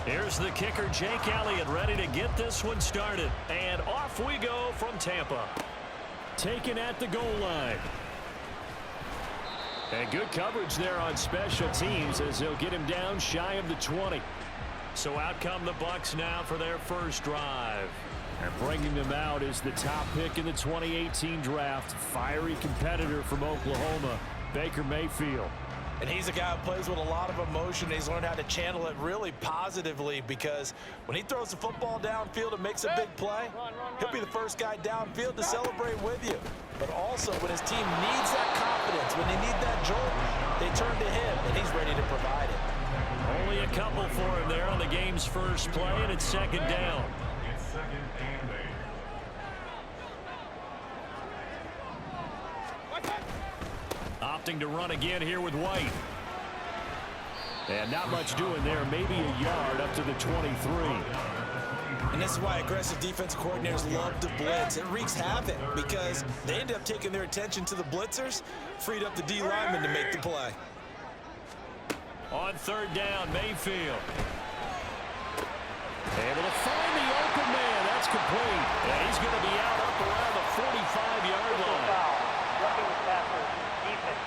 Here's the kicker, Jake Elliott, ready to get this one started. And off we go from Tampa. Taken at the goal line. And good coverage there on special teams as they'll get him down shy of the 20. So out come the Bucs now for their first drive. And bringing them out is the top pick in the 2018 draft. Fiery competitor from Oklahoma, Baker Mayfield. And he's a guy who plays with a lot of emotion. He's learned how to channel it really positively because when he throws the football downfield and makes a big play, he'll be the first guy downfield to celebrate with you. But also when his team needs that confidence, when they need that jolt, they turn to him, and he's ready to provide it. Only a couple for him there on the game's first play, and it's second down. It's second and 8. Opting to run again here with White. And not much doing there, maybe a yard up to the 23. And this is why aggressive defensive coordinators love to blitz. It wreaks havoc because they end up taking their attention to the blitzers, freed up the D lineman to make the play. On third down, Mayfield. Able to find the open man. That's complete. And he's going to be out up around the 45-yard line. Roughing the passer, defense.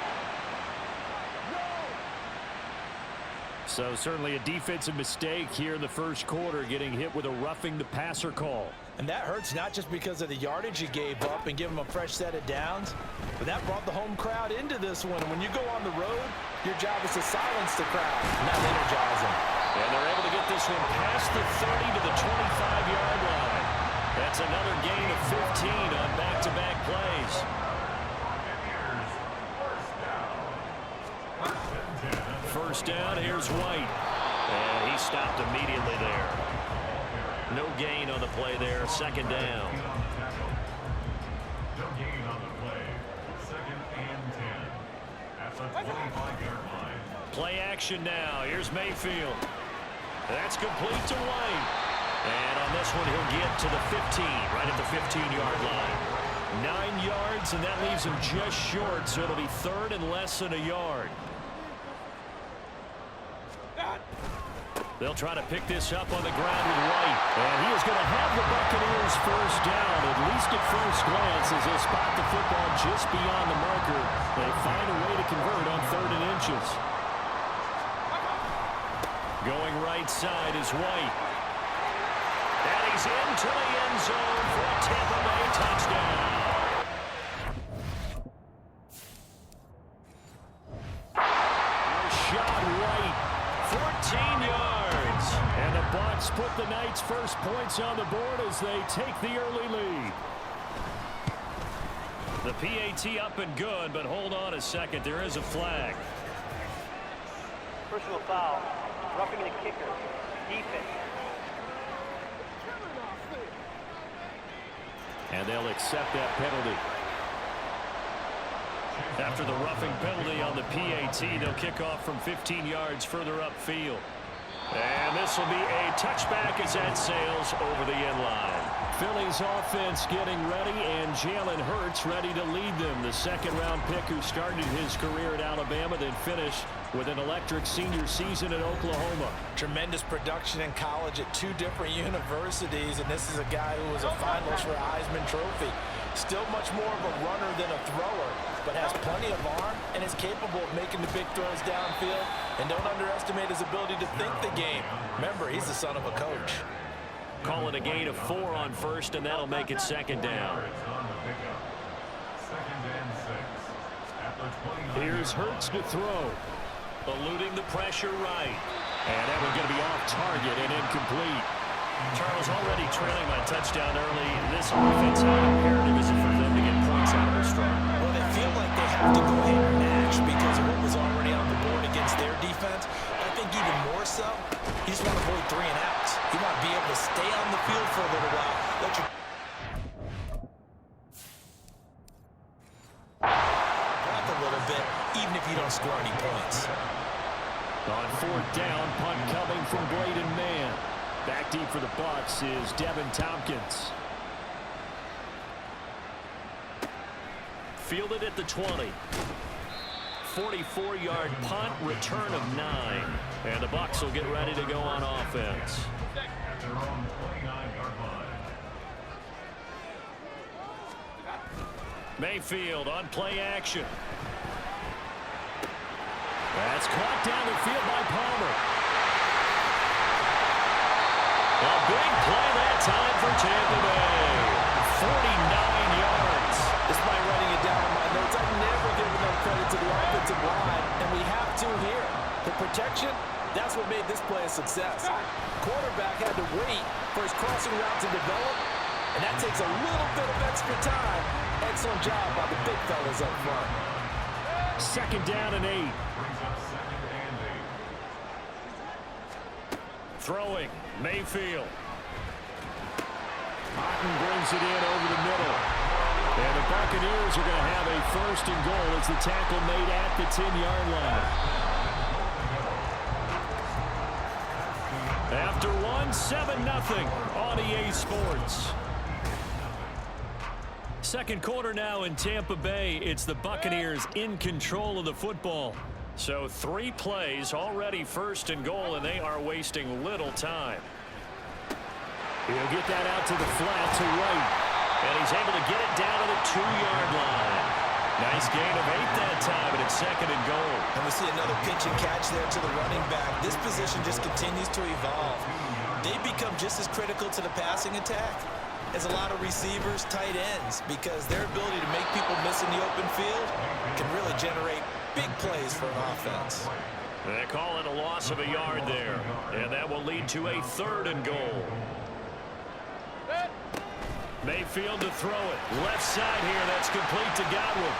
So certainly a defensive mistake here in the first quarter, getting hit with a roughing the passer call. And that hurts not just because of the yardage you gave up and give them a fresh set of downs, but that brought the home crowd into this one. And when you go on the road, your job is to silence the crowd, not energize them. And they're able to get this one past the 30 to the 25-yard line. That's another gain of 15 on back-to-back plays. First down, here's White. And he stopped immediately there. No gain on the play there, second down. No gain on the play. Second and 10. At the 25-yard line. Play action now. Here's Mayfield. That's complete to White. And on this one, he'll get to the 15, right at the 15-yard line. 9 yards, and that leaves him just short, so it'll be third and less than a yard. They'll try to pick this up on the ground with White. And he is going to have the Buccaneers first down, at least at first glance, as they spot the football just beyond the marker. They find a way to convert on 3rd and inches. Going right side is White. And he's into the end zone for a Tampa Bay touchdown. Shot White, 14 yards. And the Bucs put the Knights' first points on the board as they take the early lead. The PAT up and good, but hold on a second. There is a flag. Personal foul. Roughing the kicker. Defense. And they'll accept that penalty. After the roughing penalty on the PAT, they'll kick off from 15 yards further upfield. And this will be a touchback as that sails over the end line. Philly's offense getting ready, and Jalen Hurts ready to lead them. The second-round pick who started his career at Alabama, then finished with an electric senior season at Oklahoma. Tremendous production in college at 2 different universities, and this is a guy who was a finalist for a Heisman Trophy. Still much more of a runner than a thrower, but has plenty of arm and is capable of making the big throws downfield. And don't underestimate his ability to think the game. Remember, he's the son of a coach. Call it a gain of 4 on first, and that'll make it second down. Here's Hurts to throw. Eluding the pressure right. And that one's going to be off target and incomplete. Charles already trailing by touchdown early. This offense, how imperative is it for them to get points out of their start? Well, they feel like they have to go ahead and match because of what was already on the board against their defense. I think even more so, he just want to avoid 3 and outs. He want to be able to stay on the field for a little while. Let your breath a little bit, even if you don't score any points. On 4th down, punt coming from Braden Mann. Back deep for the Bucs is Devin Tompkins. Fielded at the 20. 44-yard punt, return of 9. And the Bucs will get ready to go on offense. At their own 29-yard line. Mayfield on play action. That's caught down the field by Palmer. A big play that time for Tampa Bay. 49 yards. Despite writing it down in my notes, I never give enough credit to the offensive line, and we have to here. The protection, that's what made this play a success. Quarterback had to wait for his crossing route to develop, and that takes a little bit of extra time. Excellent job by the big fellas up front. Second down and 8. Brings up second and 8. Throwing, Mayfield. Martin brings it in over the middle. And the Buccaneers are going to have a first and goal as the tackle made at the 10-yard line. After one, 7-0 on EA Sports. Second quarter now in Tampa Bay. It's the Buccaneers in control of the football. So 3 plays already first and goal, and they are wasting little time. He'll get that out to the flat to right. And he's able to get it down to the 2-yard line. Nice gain of 8 that time, and it's second and goal. And we see another pitch and catch there to the running back. This position just continues to evolve. They become just as critical to the passing attack as a lot of receivers, tight ends, because their ability to make people miss in the open field can really generate big plays for an offense. They call it a loss of a yard there, and that will lead to a third and goal. Mayfield to throw it. Left side here. That's complete to Godwin.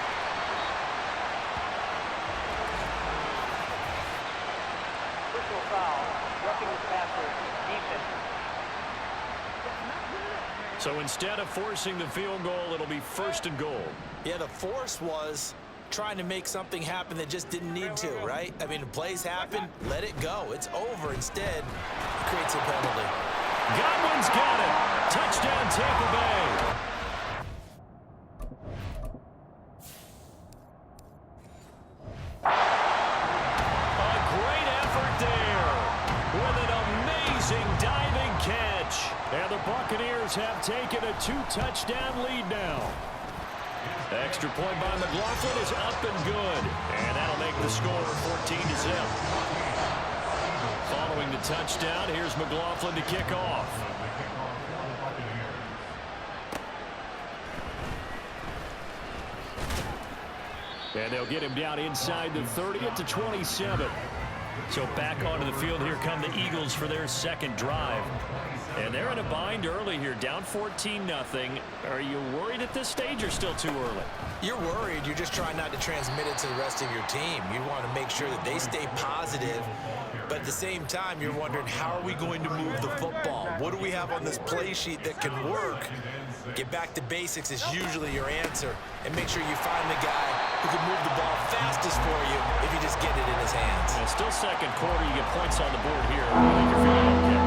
Personal foul. Roughing the passer. Defense. So instead of forcing the field goal, it'll be first and goal. Yeah, the force was trying to make something happen that just didn't need to, right? I mean, the plays happen, let it go. It's over. Instead, it creates a penalty. Godwin's got it. Touchdown, Tampa Bay. A great effort there with an amazing diving catch. And the Buccaneers have taken a 2-touchdown lead now. Extra point by McLaughlin is up and good. And that'll make the score 14-0. Following the touchdown, here's McLaughlin to kick off. And they'll get him down inside the 30 at the 27. So back onto the field, here come the Eagles for their second drive. And they're in a bind early here, down 14-0. Are you worried at this stage or still too early? You're worried. You're just trying not to transmit it to the rest of your team. You want to make sure that they stay positive. But at the same time, you're wondering, how are we going to move the football? What do we have on this play sheet that can work? Get back to basics is usually your answer. And make sure you find the guy who can move the ball fastest for you if you just get it in his hands. And still second quarter, you get points on the board here. I think you're feeling okay.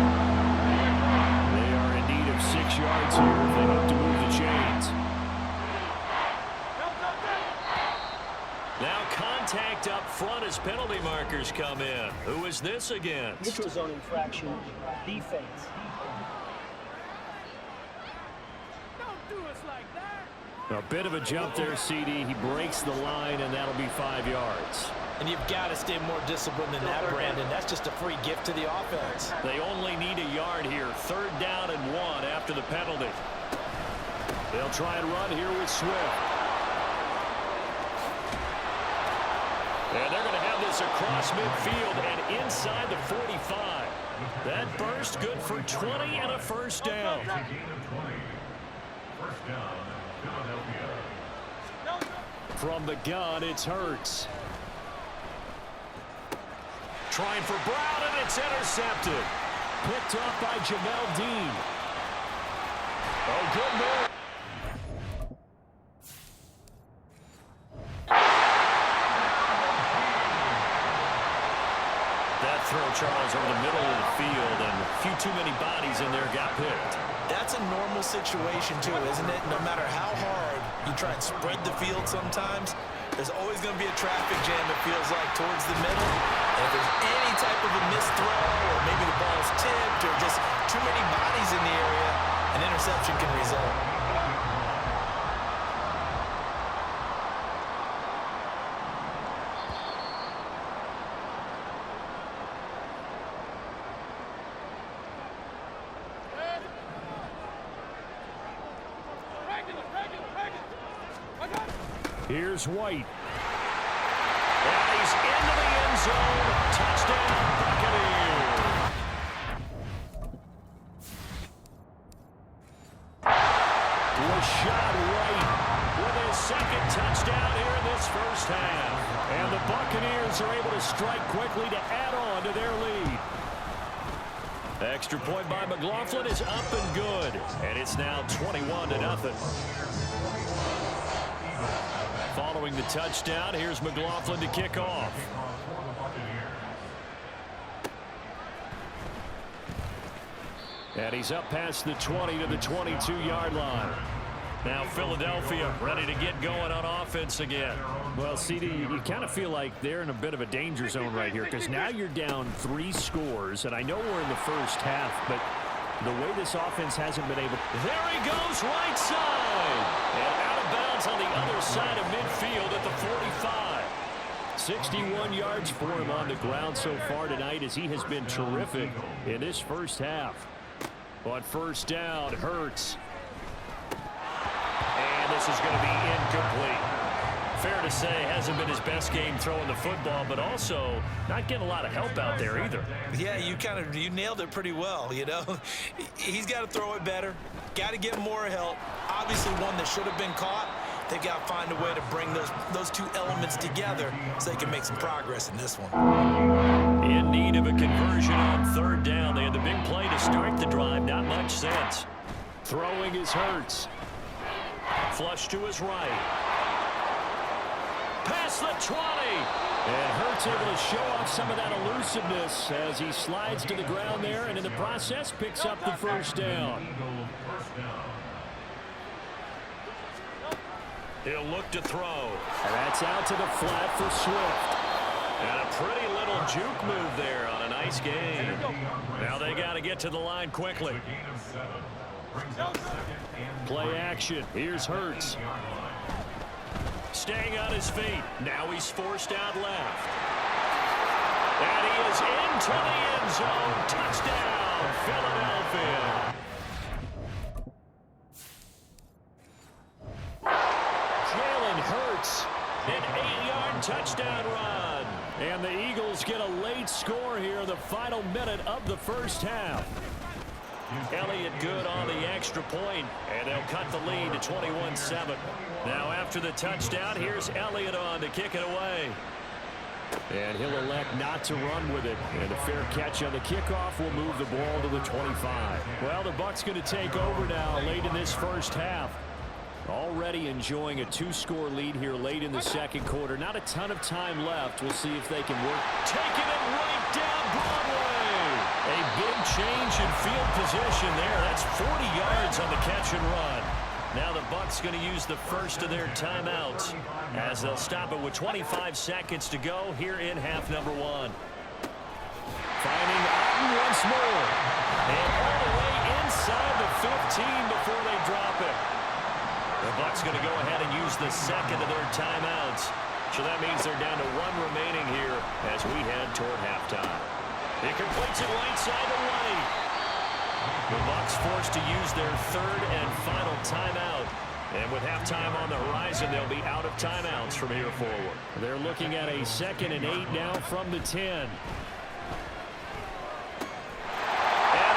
They are in need of 6 yards here if they hope to move the chains. Now contact up front as penalty markers come in. Who is this against? Neutral zone infraction. Defense. A bit of a jump there, CD. He breaks the line, and that'll be 5 yards. And you've got to stay more disciplined than that, Brandon. That's just a free gift to the offense. They only need a yard here. 3rd down and 1 after the penalty. They'll try and run here with Swift. And they're going to have this across midfield and inside the 45. That burst good for 20 and a first down. First down, Philadelphia. From the gun, it's Hurts. Trying for Brown, and it's intercepted. Picked up by Jamel Dean. Oh, good move. That throw, Charles, over the middle of the field, and a few too many bodies in there got picked. That's a normal situation, too, isn't it? No matter how hard you try and spread the field sometimes, There's always going to be a traffic jam, it feels like, towards the middle. And if there's any type of a missed throw, or maybe the ball's tipped, or just too many bodies in the area, an interception can result. Here's White. And he's into the end zone. Touchdown, Buccaneers. Rashad White with his second touchdown here in this first half. And the Buccaneers are able to strike quickly to add on to their lead. The extra point by McLaughlin is up and good. And it's now 21-0. Following the touchdown, here's McLaughlin to kick off. And he's up past the 20 to the 22-yard line. Now Philadelphia ready to get going on offense again. Well, CD, you kind of feel like they're in a bit of a danger zone right here because now you're down 3 scores, and I know we're in the first half, but the way this offense hasn't been able... There he goes, right side! And out of bounds on the other side of midfield at the 45. 61 yards for him on the ground so far tonight as he has been terrific in this first half. On first down, Hurts. And this is going to be incomplete. Fair to say, hasn't been his best game throwing the football, but also not getting a lot of help out there either. Yeah, you nailed it pretty well, you know. He's got to throw it better. Got to get more help. Obviously one that should have been caught. They've got to find a way to bring those two elements together so they can make some progress in this one. In need of a conversion on third down. They had the big play to start the drive. Not much sense. Throwing is Hurts. Flush to his right. Past the 20. And Hurts able to show off some of that elusiveness as he slides to the ground there and in the process picks up the first down. He'll look to throw. And that's out to the flat for Swift. And a pretty little juke move there on a nice game. Now they got to get to the line quickly. Play action. Here's Hurts. Staying on his feet. Now he's forced out left. And he is into the end zone. Touchdown, Philadelphia. Jalen Hurts, an 8-yard touchdown run. And the Eagles get a late score here, the final minute of the first half. Elliott good on the extra point, and they'll cut the lead to 21-7. Now after the touchdown, here's Elliott on to kick it away. And he'll elect not to run with it. And a fair catch on the kickoff will move the ball to the 25. Well, the Bucs going to take over now late in this first half. Already enjoying a 2-score lead here late in the second quarter. Not a ton of time left. We'll see if they can work. Taking it right down Broadway. A big change in field position there. That's 40 yards on the catch and run. Now the Bucs going to use the first of their timeouts as they'll stop it with 25 seconds to go here in half number 1. Finding Otten once more. And all the way inside the 15 before they drop it. The Bucs going to go ahead and use the second of their timeouts. So that means they're down to 1 remaining here as we head toward halftime. He completes it right side of right. The Bucs forced to use their third and final timeout. And with halftime on the horizon, they'll be out of timeouts from here forward. They're looking at a 2nd and 8 now from the 10. And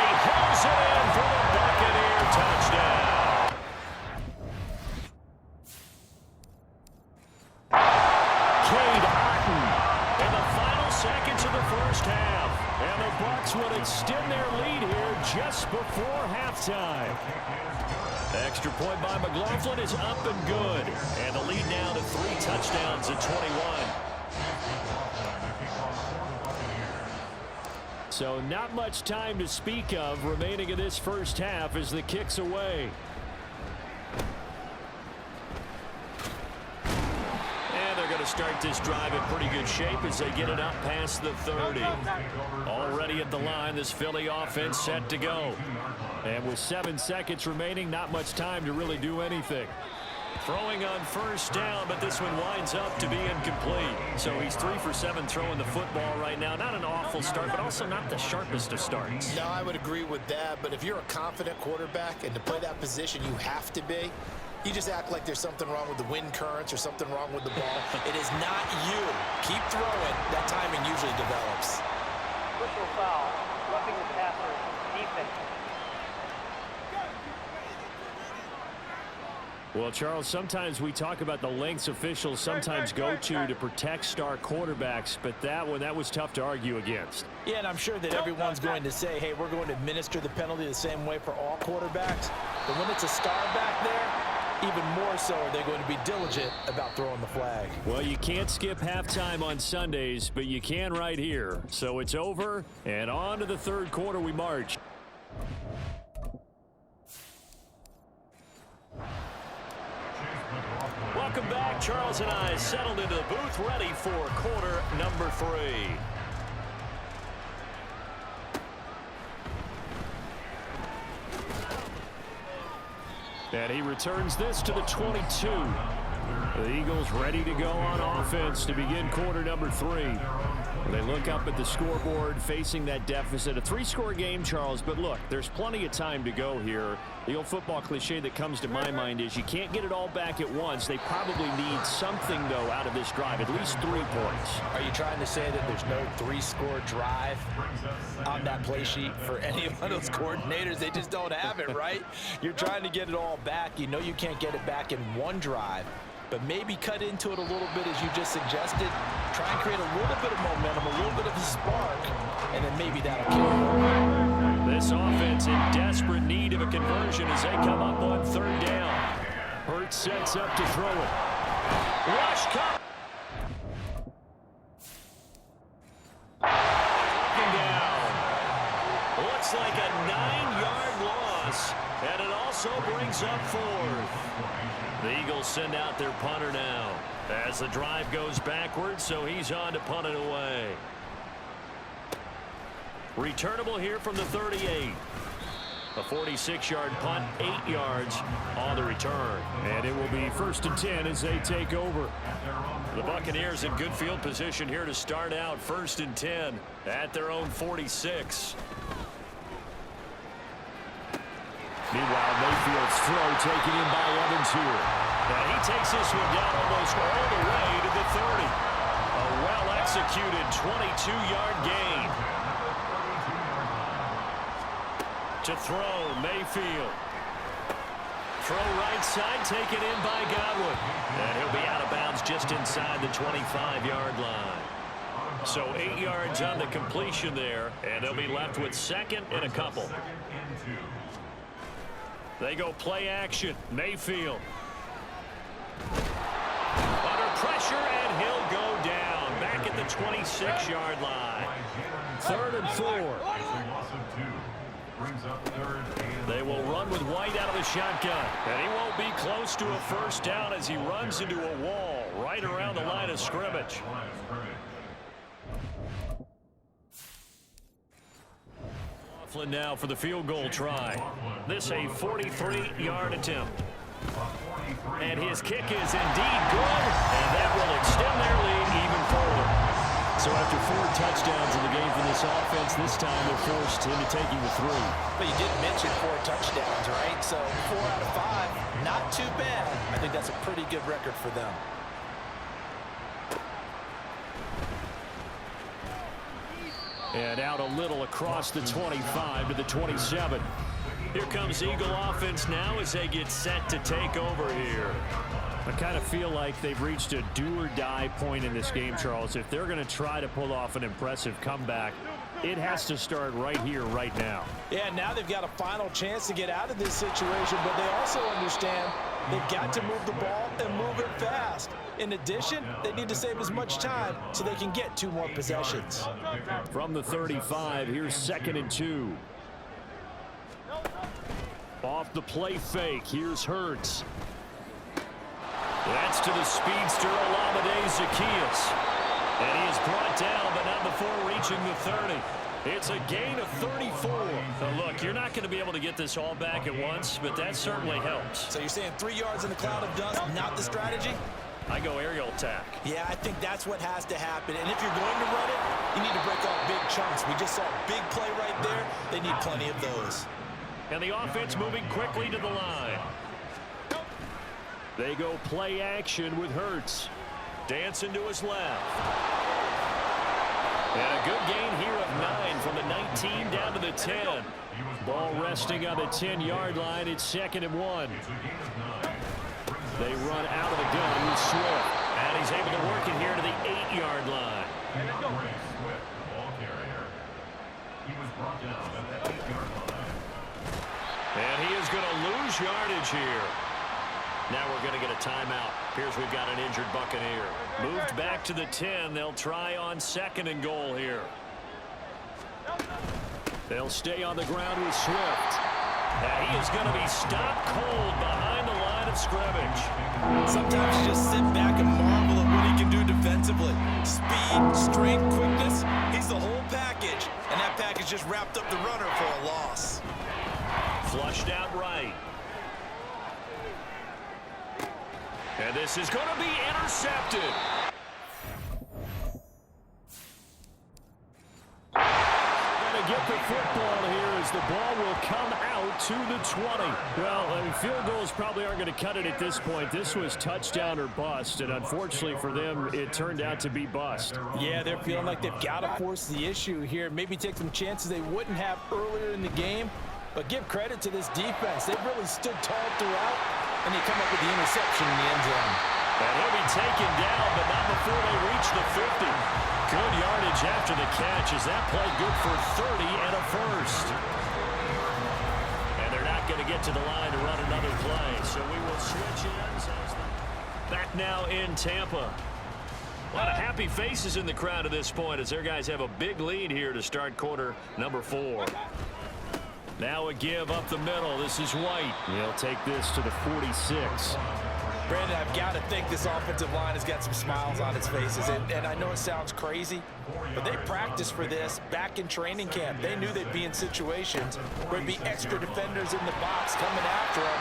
he hauls it in for the Buccaneer touchdown. Seconds of the first half, and the Bucs would extend their lead here just before halftime. The extra point by McLaughlin is up and good, and the lead now to 3 touchdowns at 21. So not much time to speak of remaining in this first half as the kick's away. And they're going to start this drive in pretty good shape as they get it up past the 30. Already at the line, this Philly offense set to go. And with 7 seconds remaining, not much time to really do anything. Throwing on first down, but this one winds up to be incomplete. So he's 3 for 7 throwing the football right now. Not an awful start, but also not the sharpest of starts. No, I would agree with that. But if you're a confident quarterback and to play that position you have to be, you just act like there's something wrong with the wind currents or something wrong with the ball. It is not you. Keep throwing. That timing usually develops. Personal foul. Roughing the passer. Defense. Well, Charles, sometimes we talk about the lengths officials sometimes go to protect star quarterbacks, but that was tough to argue against. Yeah, and I'm sure that everyone's going to say, hey, we're going to administer the penalty the same way for all quarterbacks. But when it's a star back there, even more so are they going to be diligent about throwing the flag. Well, you can't skip halftime on Sundays, but you can right here. So it's over, and on to the third quarter we march. Welcome back. Charles and I settled into the booth, ready for quarter number 3. And he returns this to the 22. The Eagles ready to go on offense to begin quarter number 3. They look up at the scoreboard facing that deficit. A 3-score game, Charles, but look, there's plenty of time to go here. The old football cliche that comes to my mind is you can't get it all back at once. They probably need something, though, out of this drive, at least 3 points. Are you trying to say that there's no 3-score drive on that play sheet for any one of those coordinators? They just don't have it, right? You're trying to get it all back. You know you can't get it back in one drive. But maybe cut into it a little bit as you just suggested. Try and create a little bit of momentum, a little bit of a spark, and then maybe that'll carry. This offense in desperate need of a conversion as they come up on 3rd down. Hurts sets up to throw it. Rush cut. Down. Looks like a 9-yard loss, and it also brings up 4th. The Eagles send out their punter now as the drive goes backwards, so he's on to punt it away. Returnable here from the 38. A 46-yard punt, 8 yards on the return. And it will be 1st and 10 as they take over. The Buccaneers in good field position here to start out 1st and 10 at their own 46. Meanwhile, Mayfield's throw taken in by Evans here. And he takes this one down almost all the way to the 30. A well-executed 22-yard gain. To throw, Mayfield. Throw right side, taken in by Godwin. And he'll be out of bounds just inside the 25-yard line. So 8 yards on the completion there, and they'll be left with 2nd and a couple. They go play action. Mayfield. Under pressure, and he'll go down. Back at the 26-yard line. 3rd and 4. They will run with White out of the shotgun. And he won't be close to a 1st down as he runs into a wall right around the line of scrimmage. Now for the field goal try. This a 43-yard attempt. And his kick is indeed good, and that will extend their lead even further. So after 4 touchdowns in the game for this offense, this time they're forced into taking the 3. But you did mention 4 touchdowns, right? So 4 out of 5, not too bad. I think that's a pretty good record for them. And out a little across the 25 to the 27. Here comes Eagle offense now as they get set to take over here. I kind of feel like they've reached a do-or-die point in this game, Charles. If they're going to try to pull off an impressive comeback, it has to start right here, right now. Yeah, now they've got a final chance to get out of this situation, but they also understand they've got to move the ball and move it fast. In addition, they need to save as much time so they can get 2 more possessions. From the 35, here's 2nd and 2. Off the play fake, here's Hurts. That's to the speedster, Olamide Zaccheaus. And he is brought down, but not before reaching the 30. It's a gain of 34. Now look, you're not going to be able to get this all back at once, but that certainly helps. So you're saying 3 yards in a cloud of dust, not the strategy? I go aerial attack. Yeah, I think that's what has to happen. And if you're going to run it, you need to break off big chunks. We just saw a big play right there. They need plenty of those. And the offense moving quickly to the line. They go play action with Hurts. Dancing to his left. And a good gain here of 9 from the 19 down to the 10. Ball resting on the 10-yard line. It's 2nd and 1. They run out of the gun with Swift. And he's able to work it here to the 8-yard line. And he is going to lose yardage here. Now we're going to get a timeout. Here's we've got an injured Buccaneer. Moved back to the 10. They'll try on 2nd and goal here. They'll stay on the ground with Swift. And he is going to be stopped cold behind the line of scrimmage. Sometimes you just sit back and marvel at what he can do defensively. Speed, strength, quickness. He's the whole package. And that package just wrapped up the runner for a loss. Flushed out right. And this is going to be intercepted. Going to get the football here as the ball will come out to the 20. Well, I mean, field goals probably aren't going to cut it at this point. This was touchdown or bust, and unfortunately for them, it turned out to be bust. Yeah, they're feeling like they've got to force the issue here. Maybe take some chances they wouldn't have earlier in the game. But give credit to this defense. They've really stood tall throughout, and they come up with the interception in the end zone. And he'll be taken down, but not before they reach the 50. Good yardage after the catch as that play good for 30 and a first. And they're not going to get to the line to run another play, so we will switch ends. Back now in Tampa. A lot of happy faces in the crowd at this point as their guys have a big lead here to start quarter number 4. Now a give up the middle. This is White. He'll take this to the 46. Brandon, I've got to think this offensive line has got some smiles on its faces. And I know it sounds crazy, but they practiced for this back in training camp. They knew they'd be in situations where there'd be extra defenders in the box coming after them,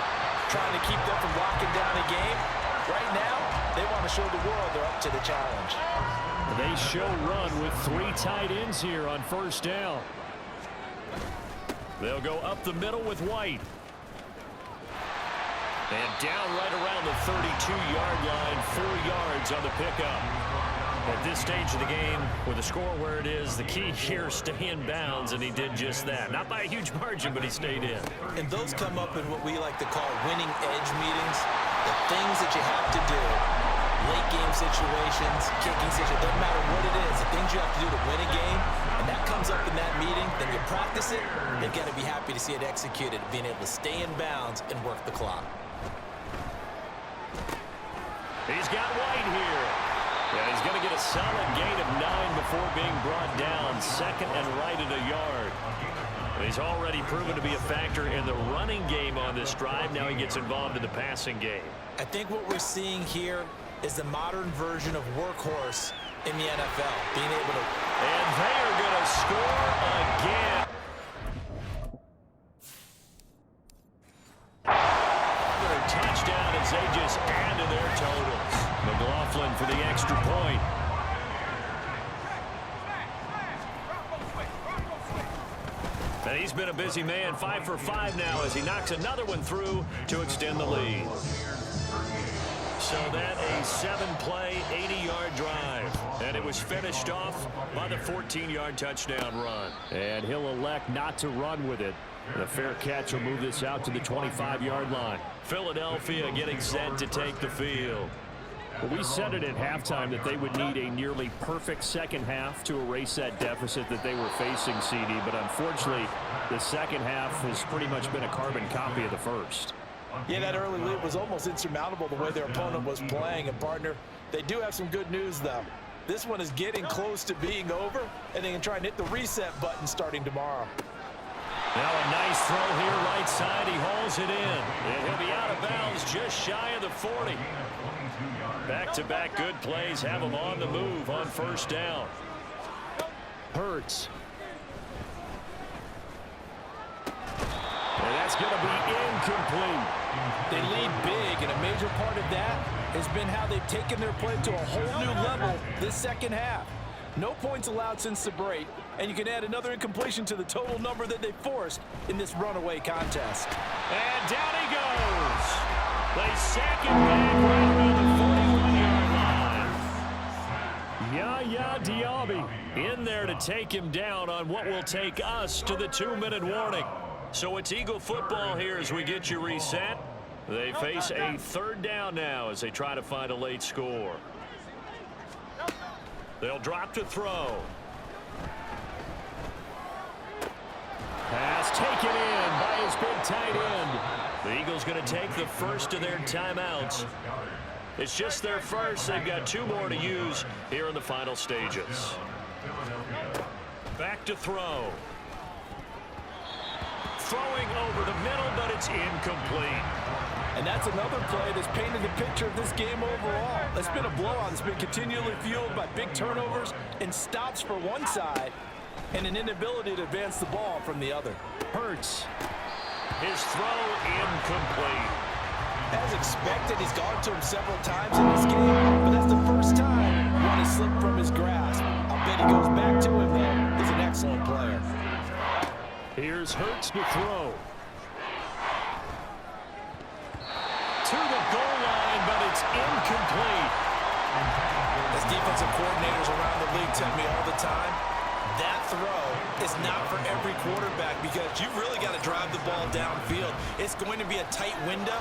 trying to keep them from locking down the game. Right now, they want to show the world they're up to the challenge. They show run with 3 tight ends here on first down. They'll go up the middle with White. And down right around the 32-yard line, 4 yards on the pickup. At this stage of the game, with the score where it is, the key here, stay in bounds, and he did just that. Not by a huge margin, but he stayed in. And those come up in what we like to call winning edge meetings. The things that you have to do, late game situations, kicking situations, doesn't matter what it is, the things you have to do to win a game, and that comes up in that meeting, then you practice it, they've got to be happy to see it executed, being able to stay in bounds and work the clock. He's got White here. Yeah, he's going to get a solid gain of 9 before being brought down. 2nd and right at a yard. And he's already proven to be a factor in the running game on this drive. Now he gets involved in the passing game. I think what we're seeing here is the modern version of workhorse in the NFL. Being able to... And they are going to score again. Another touchdown as they just add to their totals. McLaughlin for the extra point. And he's been a busy man, 5 for 5 now as he knocks another one through to extend the lead. So that a 7-play, 80-yard drive. And it was finished off by the 14-yard touchdown run. And he'll elect not to run with it. The fair catch will move this out to the 25-yard line. Philadelphia getting set to take the field. Well, we said it at halftime that they would need a nearly perfect second half to erase that deficit that they were facing, CD. But unfortunately, the second half has pretty much been a carbon copy of the first. Yeah, that early lead was almost insurmountable the way their opponent was playing. And, partner, they do have some good news, though. This one is getting close to being over, and they can try and hit the reset button starting tomorrow. Now a nice throw here right side. He hauls it in. And he'll be out of bounds just shy of the 40. Back-to-back good plays have him on the move on first down. Hurts. And that's going to be incomplete. They lead big, and a major part of that has been how they've taken their play to a whole new level this second half. No points allowed since the break, and you can add another incompletion to the total number that they forced in this runaway contest. And down he goes. They sack him back right around the 41-yard line. Yaya Diaby in there to take him down on what will take us to the 2-minute warning. So it's Eagle football here as we get you reset. They face a third down now as they try to find a late score. They'll drop to throw. Pass taken in by his big tight end. The Eagles going to take the first of their timeouts. It's just their first. They've got 2 more to use here in the final stages. Back to throw. Throwing over the middle, but it's incomplete. And that's another play that's painted the picture of this game overall. It's been a blowout that's been continually fueled by big turnovers and stops for one side and an inability to advance the ball from the other. Hurts. His throw incomplete. As expected, he's gone to him several times in this game, but that's the first time one has slipped from his grasp. I'll bet he goes back to him, though. He's an excellent player. Here's Hurts to throw. To the goal line, but it's incomplete. As defensive coordinators around the league tell me all the time, that throw is not for every quarterback because you've really got to drive the ball downfield. It's going to be a tight window.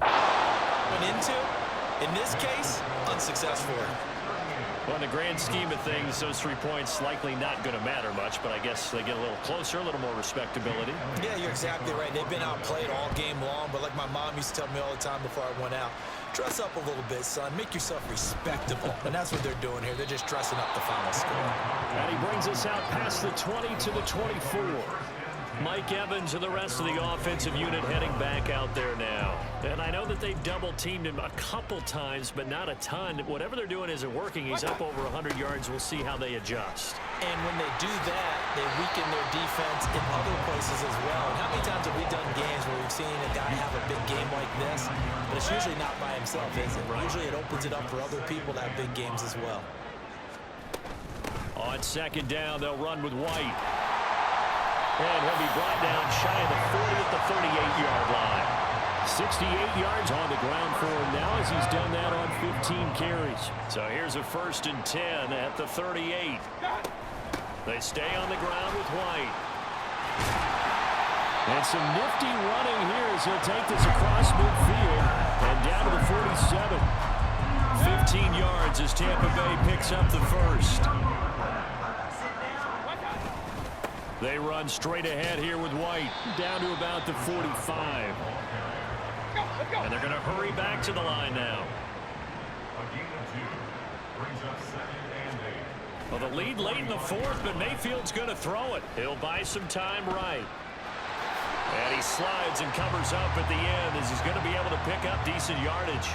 Went into, in this case, unsuccessful. Well, in the grand scheme of things, those 3 points likely not going to matter much, but I guess they get a little closer, a little more respectability. Yeah, you're exactly right. They've been outplayed all game long, but like my mom used to tell me all the time before I went out, dress up a little bit, son. Make yourself respectable. And that's what they're doing here. They're just dressing up the final score. And he brings us out past the 20 to the 24. Mike Evans and the rest of the offensive unit heading back out there now. And I know that they've double-teamed him a couple times, but not a ton. Whatever they're doing isn't working. He's up over 100 yards. We'll see how they adjust. And when they do that, they weaken their defense in other places as well. And how many times have we done games where we've seen a guy have a big game like this? But it's usually not by himself, is it? Right. Usually it opens it up for other people to have big games as well. On second down, they'll run with White. And he'll be brought down shy of the 40 at the 38-yard line. 68 yards on the ground for him now as he's done that on 15 carries. So here's a 1st and 10 at the 38. They stay on the ground with White. And some nifty running here as he'll take this across midfield and down to the 47. 15 yards as Tampa Bay picks up the first. They run straight ahead here with White down to about the 45. And they're going to hurry back to the line now. Well, the lead late in the 4th, but Mayfield's going to throw it. He'll buy some time right. And he slides and covers up at the end as he's going to be able to pick up decent yardage.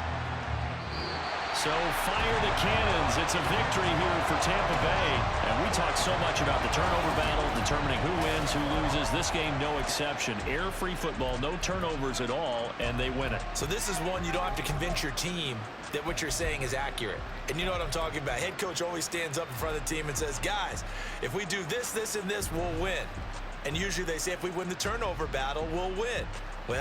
So fire the cannons. It's a victory here for Tampa Bay. And we talk so much about the turnover battle, determining who wins, who loses. This game, no exception. Air-free football, no turnovers at all, and they win it. So this is one you don't have to convince your team that what you're saying is accurate. And you know what I'm talking about. Head coach always stands up in front of the team and says, guys, if we do this, this, and this, we'll win. And usually they say if we win the turnover battle, we'll win.